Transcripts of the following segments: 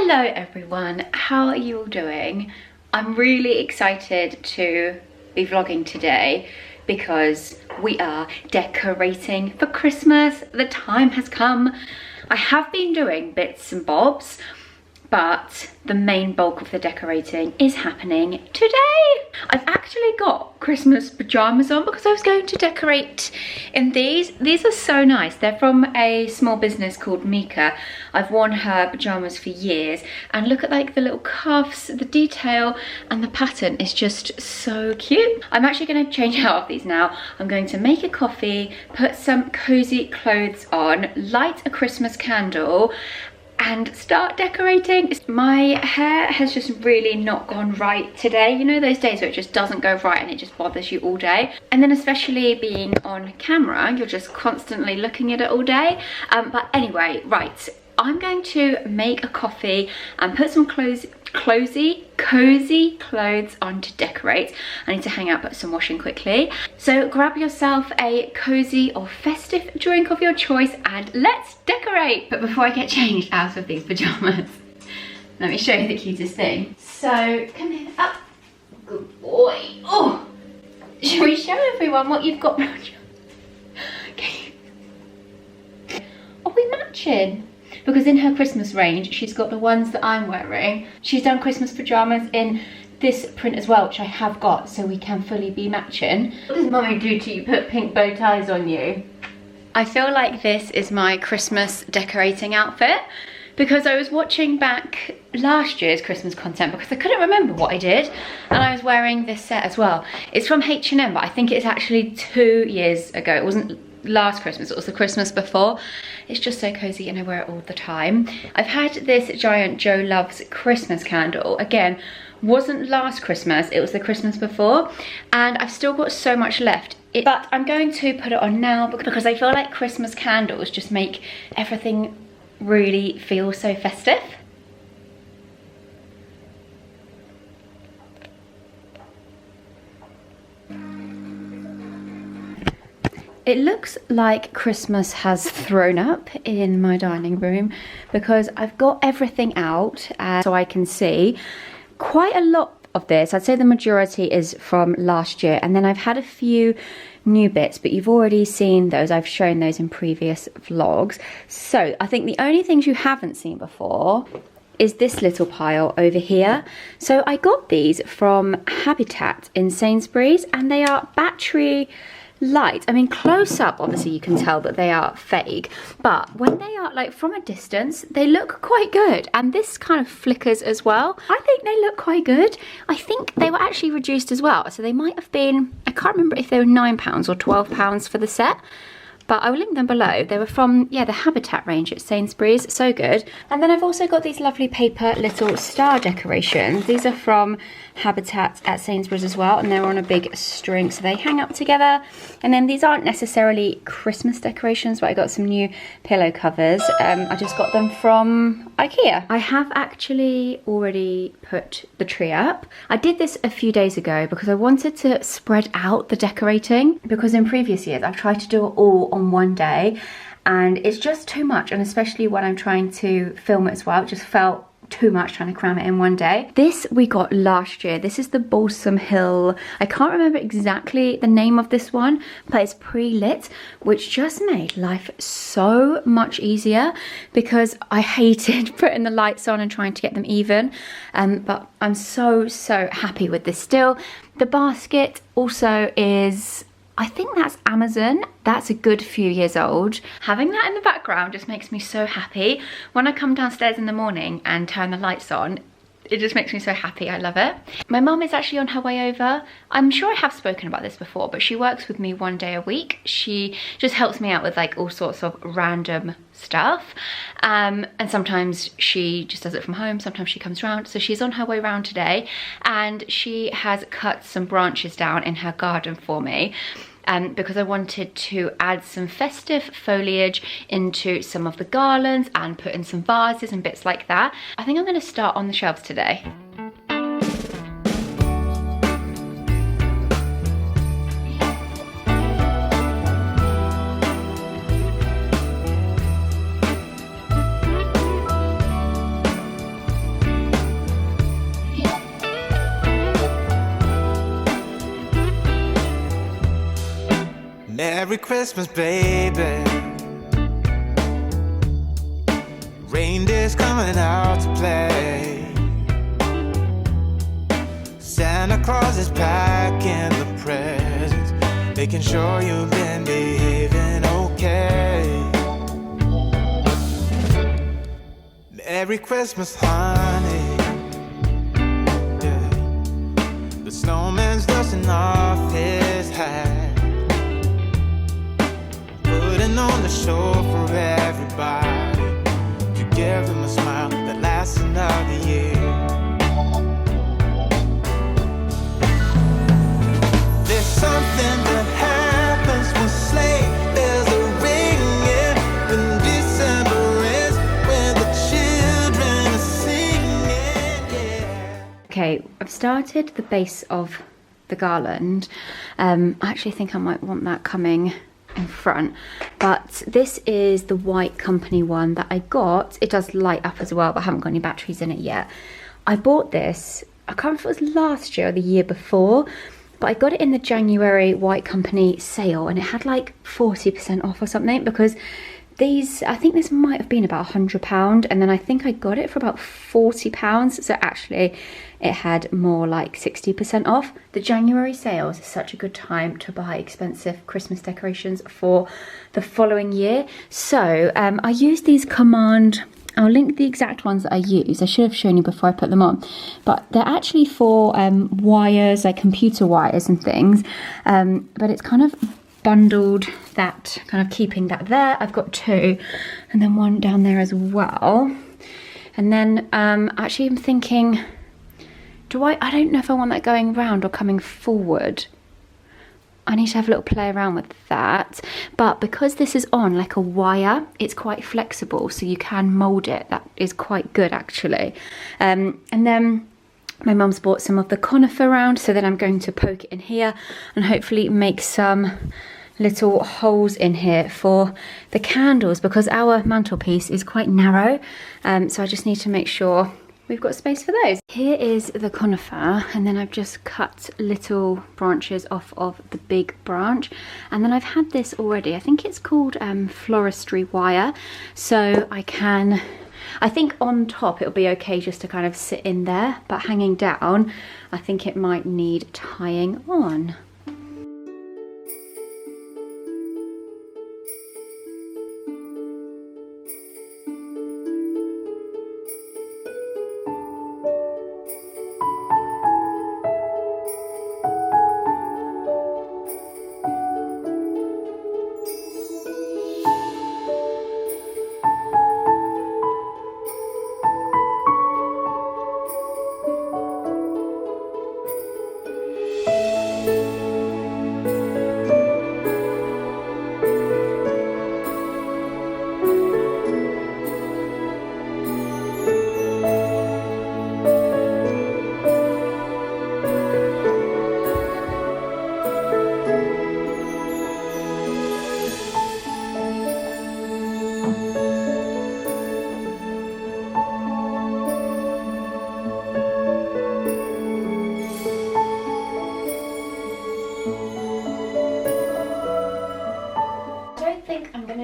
Hello everyone, how are you all doing? I'm really excited to be vlogging today because we are decorating for Christmas. The time has come. I have been doing bits and bobs, but the main bulk of the decorating is happening today. I've actually got Christmas pajamas on because I was going to decorate in these. These are so nice. They're from a small business called Makeover. I've worn her pajamas for years, and look at like the little cuffs, the detail, and the pattern is just so cute. I'm actually going to change out of these now. I'm going to make a coffee, put some cozy clothes on, light a Christmas candle, and start decorating. My hair has just really not gone right today. You know those days where it just doesn't go right and it just bothers you all day? And then especially being on camera, you're just constantly looking at it all day. But anyway, right, I'm going to make a coffee and put some cozy clothes on to decorate. I need to hang out, put some washing quickly. So grab yourself a cozy or festive drink of your choice and let's decorate. But before I get changed out of these pajamas, let me show you the cutest thing. So come here, up, good boy. Oh, shall we show everyone what you've got around you? Okay. Are we matching? Because in her Christmas range, she's got the ones that I'm wearing. She's done Christmas pajamas in this print as well, which I have got, so we can fully be matching. What does Mummy do to you? Put pink bow ties on you? I feel like this is my Christmas decorating outfit because I was watching back last year's Christmas content because I couldn't remember what I did, and I was wearing this set as well. It's from H&M, but I think it's actually 2 years ago. It wasn't last Christmas, it was the Christmas before. It's just so cozy and I wear it all the time. I've had this giant Joe Loves Christmas candle. Again, wasn't last Christmas, it was the Christmas before, and I've still got so much left. But I'm going to put it on now because I feel like Christmas candles just make everything really feel so festive. It looks like Christmas has thrown up in my dining room because I've got everything out so I can see. Quite a lot of this, I'd say the majority is from last year, and then I've had a few new bits, but you've already seen those. I've shown those in previous vlogs. So I think the only things you haven't seen before is this little pile over here. So I got these from Habitat in Sainsbury's, and they are battery light. I mean, close up obviously you can tell that they are fake, but when they are like from a distance they look quite good, and this kind of flickers as well. I think they look quite good. I think they were actually reduced as well, so they might have been, I can't remember if they were £9 or £12 for the set, but I will link them below. They were from, yeah, the Habitat range at Sainsbury's, so good. And then I've also got these lovely paper little star decorations. These are from Habitat at Sainsbury's as well, and they're on a big string, so they hang up together. And then these aren't necessarily Christmas decorations, but I got some new pillow covers. I just got them from IKEA. I have actually already put the tree up. I did this a few days ago because I wanted to spread out the decorating, because in previous years I've tried to do it all on one day and it's just too much, and especially when I'm trying to film it as well, it just felt too much trying to cram it in one day. This we got last year. This is the Balsam Hill. I can't remember exactly the name of this one, but it's pre-lit, which just made life so much easier because I hated putting the lights on and trying to get them even. But I'm so happy with this still. The basket also is, I think that's Amazon. That's a good few years old. Having that in the background just makes me so happy. When I come downstairs in the morning and turn the lights on, it just makes me so happy. I love it. My mum is actually on her way over. I'm sure I have spoken about this before, but she works with me 1 day a week. She just helps me out with like all sorts of random stuff. And sometimes she just does it from home. Sometimes she comes round. So she's on her way round today, and she has cut some branches down in her garden for me. Because I wanted to add some festive foliage into some of the garlands and put in some vases and bits like that. I think I'm going to start on the shelves today. Merry Christmas, baby. Reindeer's coming out to play. Santa Claus is packing the presents, making sure you've been behaving okay. Merry Christmas, honey. Yeah. The snowman's dusting off his hat, putting on the show for everybody, to give them a smile that lasts another year. There's something that happens when sleigh bells are ringing, when December ends, when the children are singing, yeah. Okay, I've started the base of the garland. I actually think I might want that coming in front, but this is the White Company one that I got. It does light up as well, but I haven't got any batteries in it yet. I bought this, I can't remember if it was last year or the year before, but I got it in the January White Company sale, and it had like 40% off or something, because these, I think this might have been about £100, and then I think I got it for about £40, so actually it had more like 60% off. The January sales is such a good time to buy expensive Christmas decorations for the following year. So I used these Command, I'll link the exact ones that I use. I should have shown you before I put them on, but they're actually for wires, like computer wires and things, but it's kind of bundled that, kind of keeping that there. I've got two, and then one down there as well. And then actually I'm thinking, I don't know if I want that going round or coming forward. I need to have a little play around with that, but because this is on like a wire, it's quite flexible, so you can mold it. That is quite good actually. And then my mum's bought some of the conifer round, so then I'm going to poke it in here and hopefully make some little holes in here for the candles, because our mantelpiece is quite narrow, so I just need to make sure we've got space for those. Here is the conifer, and then I've just cut little branches off of the big branch, and then I've had this already, I think it's called floristry wire, so I think on top it'll be okay just to kind of sit in there, but hanging down I think it might need tying on.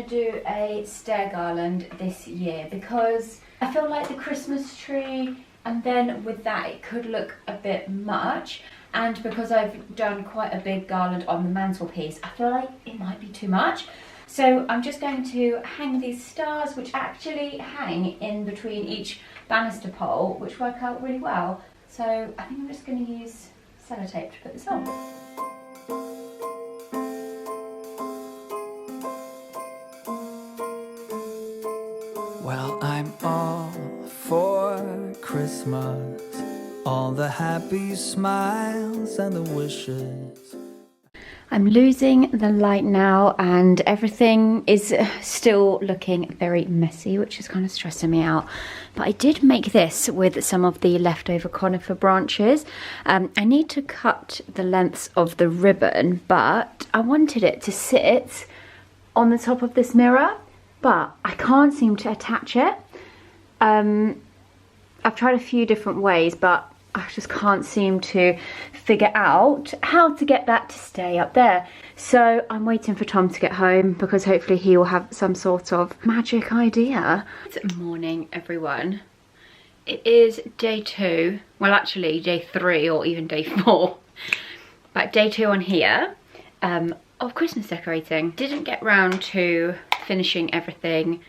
Do a stair garland this year, because I feel like the Christmas tree, and then with that it could look a bit much, and because I've done quite a big garland on the mantelpiece, I feel like it might be too much. So I'm just going to hang these stars, which actually hang in between each banister pole, which work out really well. So I think I'm just going to use sellotape to put this on. Well, I'm all for Christmas, all the happy smiles and the wishes. I'm losing the light now, and everything is still looking very messy, which is kind of stressing me out. But I did make this with some of the leftover conifer branches. I need to cut the lengths of the ribbon, but I wanted it to sit on the top of this mirror, but I can't seem to attach it. I've tried a few different ways, but I just can't seem to figure out how to get that to stay up there. So I'm waiting for Tom to get home because hopefully he will have some sort of magic idea. Good morning, everyone. It is day 2, well actually day 3 or even day 4, but day 2 on here of Christmas decorating. Didn't get round to finishing everything.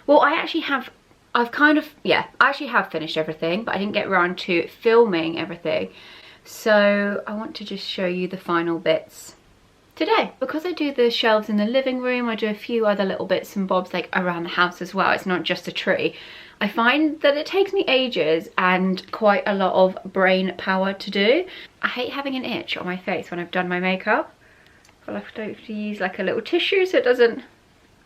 Well, I actually have finished everything, but I didn't get around to filming everything. So I want to just show you the final bits today. Because I do the shelves in the living room, I do a few other little bits and bobs like around the house as well. It's not just a tree. I find that it takes me ages and quite a lot of brain power to do. I hate having an itch on my face when I've done my makeup. I feel like I have to use like a little tissue so it doesn't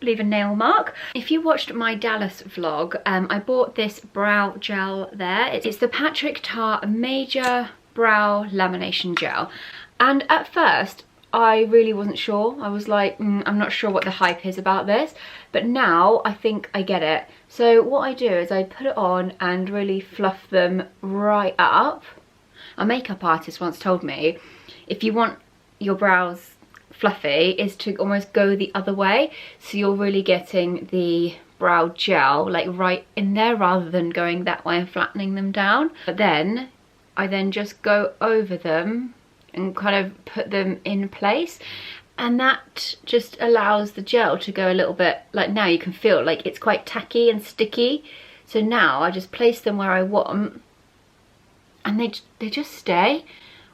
leave a nail mark. If you watched my Dallas vlog, I bought this brow gel there. It's the Patrick Ta Major Brow Lamination Gel. And at first, I really wasn't sure. I was like, I'm not sure what the hype is about this. But now I think I get it. So what I do is I put it on and really fluff them right up. A makeup artist once told me, if you want your brows fluffy, is to almost go the other way. So you're really getting the brow gel like right in there rather than going that way and flattening them down. But then I just go over them and kind of put them in place, and that just allows the gel to go a little bit, like now you can feel like it's quite tacky and sticky. So now I just place them where I want and they just stay.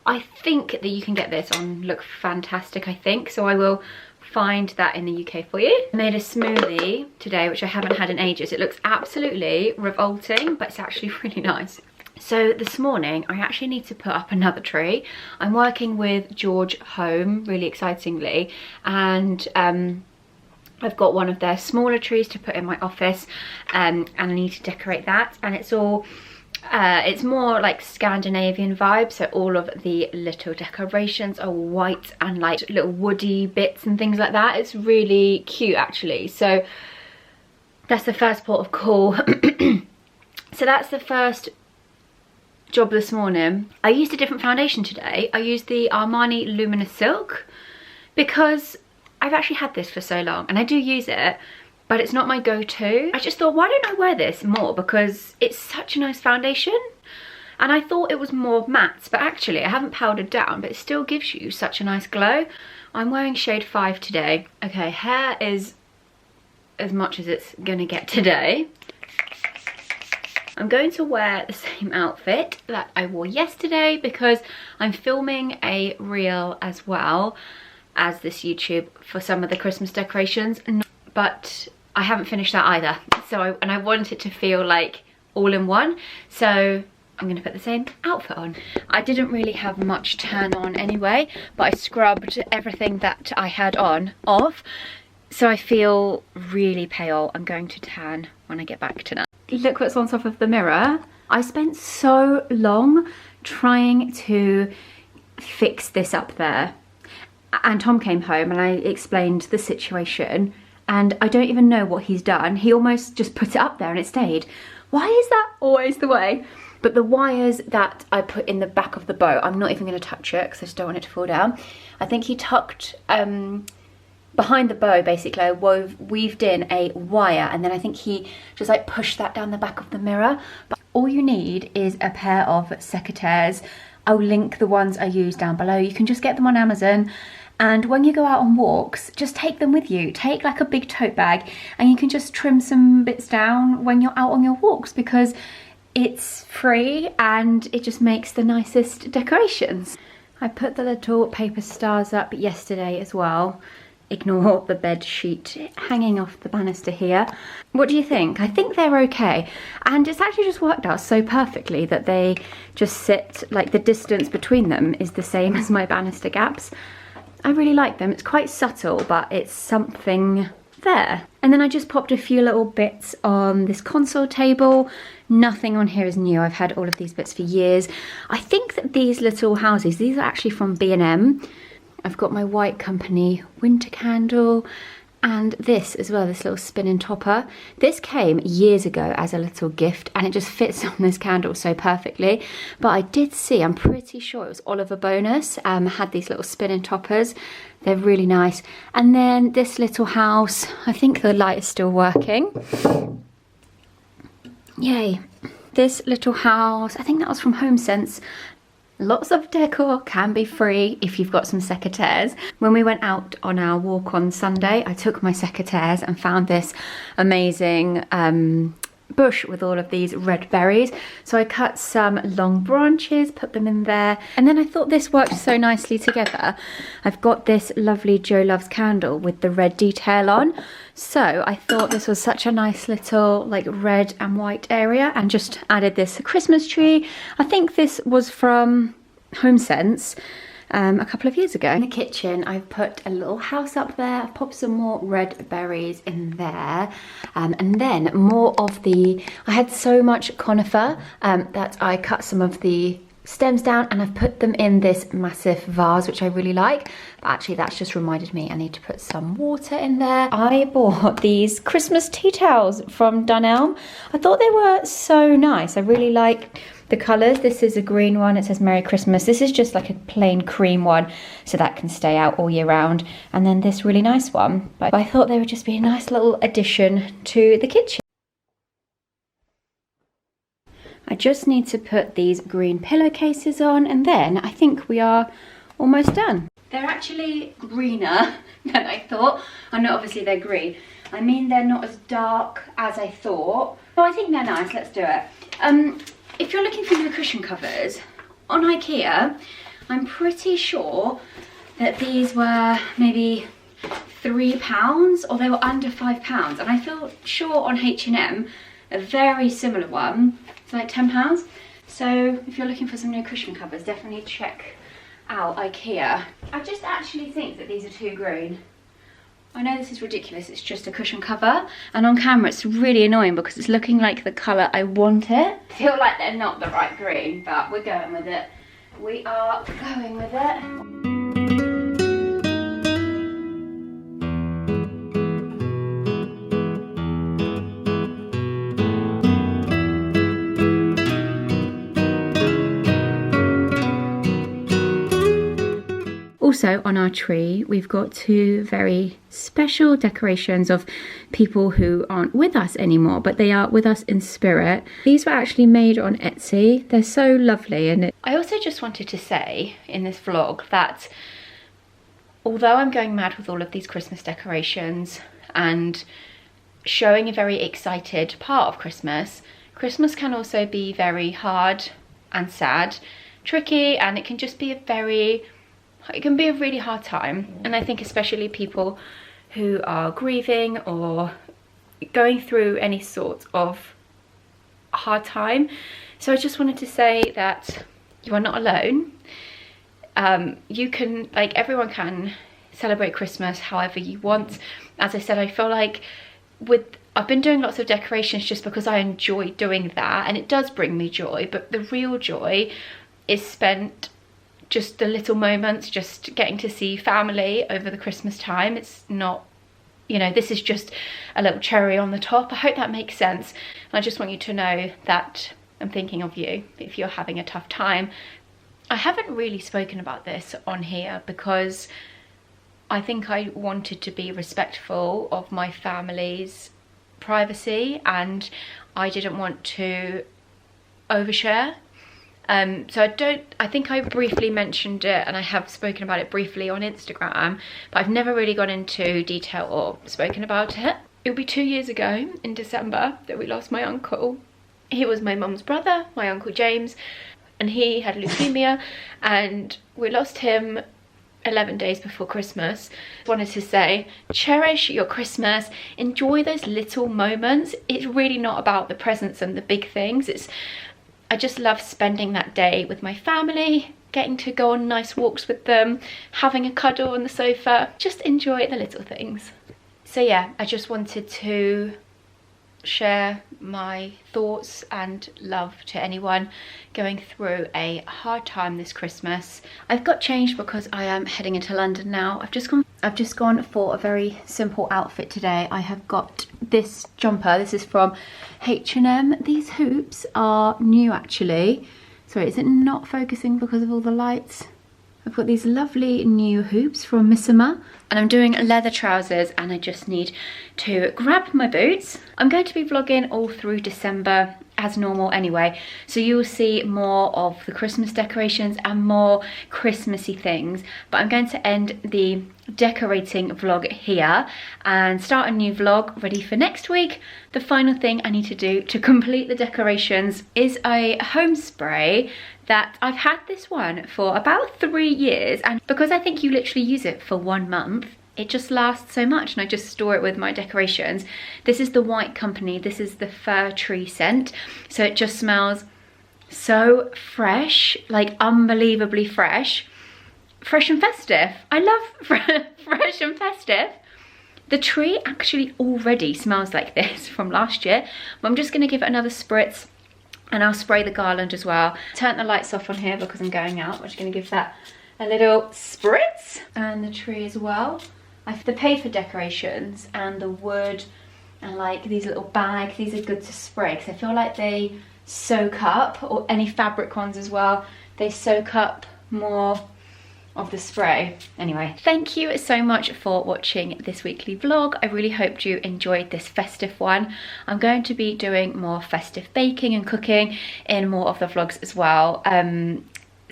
I think that you can get this on Look Fantastic, I think, so I will find that in the UK for you. I made a smoothie today which I haven't had in ages. It looks absolutely revolting, but it's actually really nice. So this morning I actually need to put up another tree. I'm working with George Home, really excitingly, and I've got one of their smaller trees to put in my office, and I need to decorate that. And it's all it's more like Scandinavian vibe, so all of the little decorations are white and like little woody bits and things like that. It's really cute actually. So that's the first port of call. So that's the first job this morning. I used a different foundation today. I used the Armani Luminous Silk because I've actually had this for so long and I do use it, but it's not my go-to. I just thought, why don't I wear this more, because it's such a nice foundation. And I thought it was more matte, but actually I haven't powdered down, but it still gives you such a nice glow. I'm wearing shade 5 today. Okay, hair is as much as it's gonna get today. I'm going to wear the same outfit that I wore yesterday because I'm filming a reel as well as this YouTube for some of the Christmas decorations, but I haven't finished that either. So I want it to feel like all in one, so I'm gonna put the same outfit on. I didn't really have much tan on anyway, but I scrubbed everything that I had on off, so I feel really pale. I'm going to tan when I get back tonight. Look what's on top of the mirror. I spent so long trying to fix this up there, and Tom came home and I explained the situation, and I don't even know what he's done. He almost just put it up there and it stayed. Why is that always the way? But the wires that I put in the back of the bow, I'm not even going to touch it because I just don't want it to fall down. I think he tucked behind the bow, basically I weaved in a wire, and then I think he just like pushed that down the back of the mirror. But all you need is a pair of secateurs. I'll link the ones I use down below. You can just get them on Amazon, and when you go out on walks, just take them with you. Take like a big tote bag, and you can just trim some bits down when you're out on your walks, because it's free and it just makes the nicest decorations. I put the little paper stars up yesterday as well. Ignore the bed sheet hanging off the banister here. What do you think? I think they're okay, and it's actually just worked out so perfectly that they just sit, like the distance between them is the same as my banister gaps. I really like them. It's quite subtle, but it's something there. And then I just popped a few little bits on this console table. Nothing on here is new. I've had all of these bits for years. I think that these little houses, these are actually from B&M. I've got my White Company winter candle, And this as well, this little spinning topper. This came years ago as a little gift and it just fits on this candle so perfectly. But I did see, I'm pretty sure it was Oliver Bonus, had these little spinning toppers. They're really nice. And then this little house, I think the light is still working. Yay. This little house, I think that was from HomeSense. Lots of decor can be free if you've got some secateurs. When we went out on our walk on Sunday, I took my secateurs and found this amazing bush with all of these red berries. So I cut some long branches, put them in there, and then I thought this worked so nicely together. I've got this lovely Joe Loves candle with the red detail on. So I thought this was such a nice little like red and white area, and just added this Christmas tree. I think this was from HomeSense a couple of years ago. In the kitchen, I've put a little house up there. I've popped some more red berries in there. And then more of the, I had so much conifer that I cut some of the stems down and I've put them in this massive vase, which I really like. But actually that's just reminded me I need to put some water in there. I bought these Christmas tea towels from Dunelm. I thought they were so nice. I really like the colours. This is a green one, it says Merry Christmas. This is just like a plain cream one, so that can stay out all year round. And then this really nice one. But I thought they would just be a nice little addition to the kitchen. I just need to put these green pillowcases on, and then I think we are almost done. They're actually greener than I thought. I know obviously they're green. I mean, they're not as dark as I thought. Oh, I think they're nice, let's do it. If you're looking for new cushion covers, on IKEA, I'm pretty sure that these were maybe £3 or they were under £5. And I feel sure on H&M, a very similar one, it's like £10. So if you're looking for some new cushion covers, definitely check out IKEA. I just actually think that these are too green. I know this is ridiculous, it's just a cushion cover, and on camera it's really annoying because it's looking like the colour I want it. I feel like they're not the right green, but we're going with it. We are going with it. Also on our tree, we've got two very special decorations of people who aren't with us anymore, but they are with us in spirit. These were actually made on Etsy. They're so lovely. And I also just wanted to say in this vlog that although I'm going mad with all of these Christmas decorations and showing a very excited part of Christmas, Christmas can also be very hard and sad, tricky, and it can just be it can be a really hard time. And I think especially people who are grieving or going through any sort of hard time. So I just wanted to say that you are not alone. You can, like, everyone can celebrate Christmas however you want. As I said, I feel like I've been doing lots of decorations just because I enjoy doing that, and it does bring me joy, but the real joy is spent just the little moments, just getting to see family over the Christmas time. It's not, you know, this is just a little cherry on the top. I hope that makes sense. And I just want you to know that I'm thinking of you if you're having a tough time. I haven't really spoken about this on here because I think I wanted to be respectful of my family's privacy, and I didn't want to overshare. So I think I briefly mentioned it, and I have spoken about it briefly on Instagram, but I've never really gone into detail or spoken about it. It'll be 2 years ago in December that we lost my uncle. He was my mum's brother, my Uncle James, and he had leukemia, and we lost him 11 days before Christmas. I wanted to say, cherish your Christmas, enjoy those little moments. It's really not about the presents and the big things. I just love spending that day with my family, getting to go on nice walks with them, having a cuddle on the sofa. Just enjoy the little things. So yeah, I just wanted to share my thoughts and love to anyone going through a hard time this Christmas. I've got changed because I am heading into London now. I've just gone for a very simple outfit today. I have got this jumper. This is from H&M. These hoops are new actually. Sorry, is it not focusing because of all the lights? I've got these lovely new hoops from Missima, and I'm doing leather trousers, and I just need to grab my boots. I'm going to be vlogging all through December as normal anyway, so you'll see more of the Christmas decorations and more Christmassy things, but I'm going to end the decorating vlog here and start a new vlog ready for next week. The final thing I need to do to complete the decorations is a home spray that I've had this one for about 3 years, and because I think you literally use it for 1 month, it just lasts so much, and I just store it with my decorations. This is the White Company. This is the Fir Tree scent, so it just smells so fresh, like unbelievably fresh. Fresh and festive. I love fresh and festive. The tree actually already smells like this from last year, but I'm just going to give it another spritz, and I'll spray the garland as well. Turn the lights off on here because I'm going out. I'm just going to give that a little spritz. And the tree as well. The paper decorations and the wood and like these little bags, these are good to spray because I feel like they soak up, or any fabric ones as well, they soak up more of the spray. Anyway, thank you so much for watching this weekly vlog. I really hoped you enjoyed this festive one. I'm going to be doing more festive baking and cooking in more of the vlogs as well.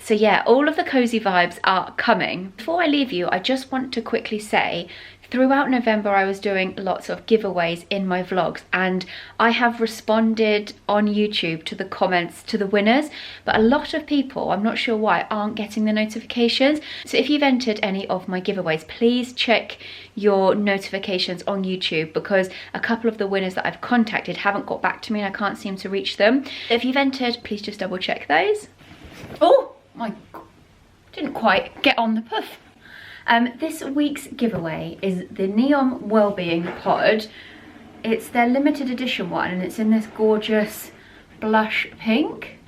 So yeah, all of the cozy vibes are coming. Before I leave you, I just want to quickly say, throughout November I was doing lots of giveaways in my vlogs, and I have responded on YouTube to the comments to the winners, but a lot of people, I'm not sure why, aren't getting the notifications. So if you've entered any of my giveaways, please check your notifications on YouTube, because a couple of the winners that I've contacted haven't got back to me and I can't seem to reach them. If you've entered, please just double check those. Oh my God, didn't quite get on the puff. This week's giveaway is the Neon Wellbeing Pod. It's their limited edition one, and it's in this gorgeous blush pink.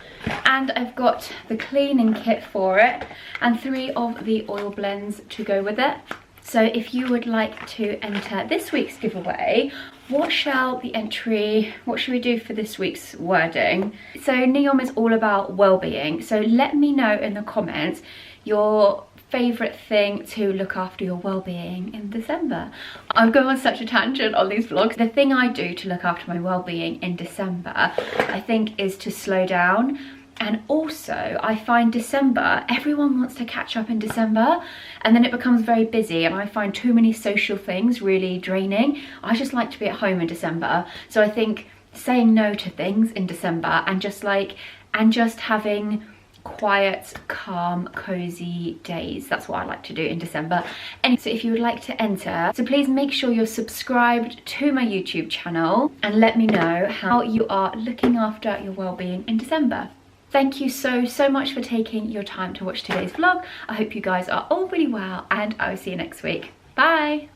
And I've got the cleaning kit for it and 3 of the oil blends to go with it. So if you would like to enter this week's giveaway, what should we do for this week's wording? So Neom is all about well-being, so let me know in the comments your favourite thing to look after your well-being in December. I'm going on such a tangent on these vlogs. The thing I do to look after my well-being in December, I think, is to slow down. And also, I find December, everyone wants to catch up in December, and then it becomes very busy, and I find too many social things really draining. I just like to be at home in December. So I think saying no to things in December and just having quiet, calm, cozy days. That's what I like to do in December. And so if you would like to enter, so please make sure you're subscribed to my YouTube channel and let me know how you are looking after your well-being in December. Thank you so much for taking your time to watch today's vlog. I hope you guys are all really well, and I will see you next week. Bye!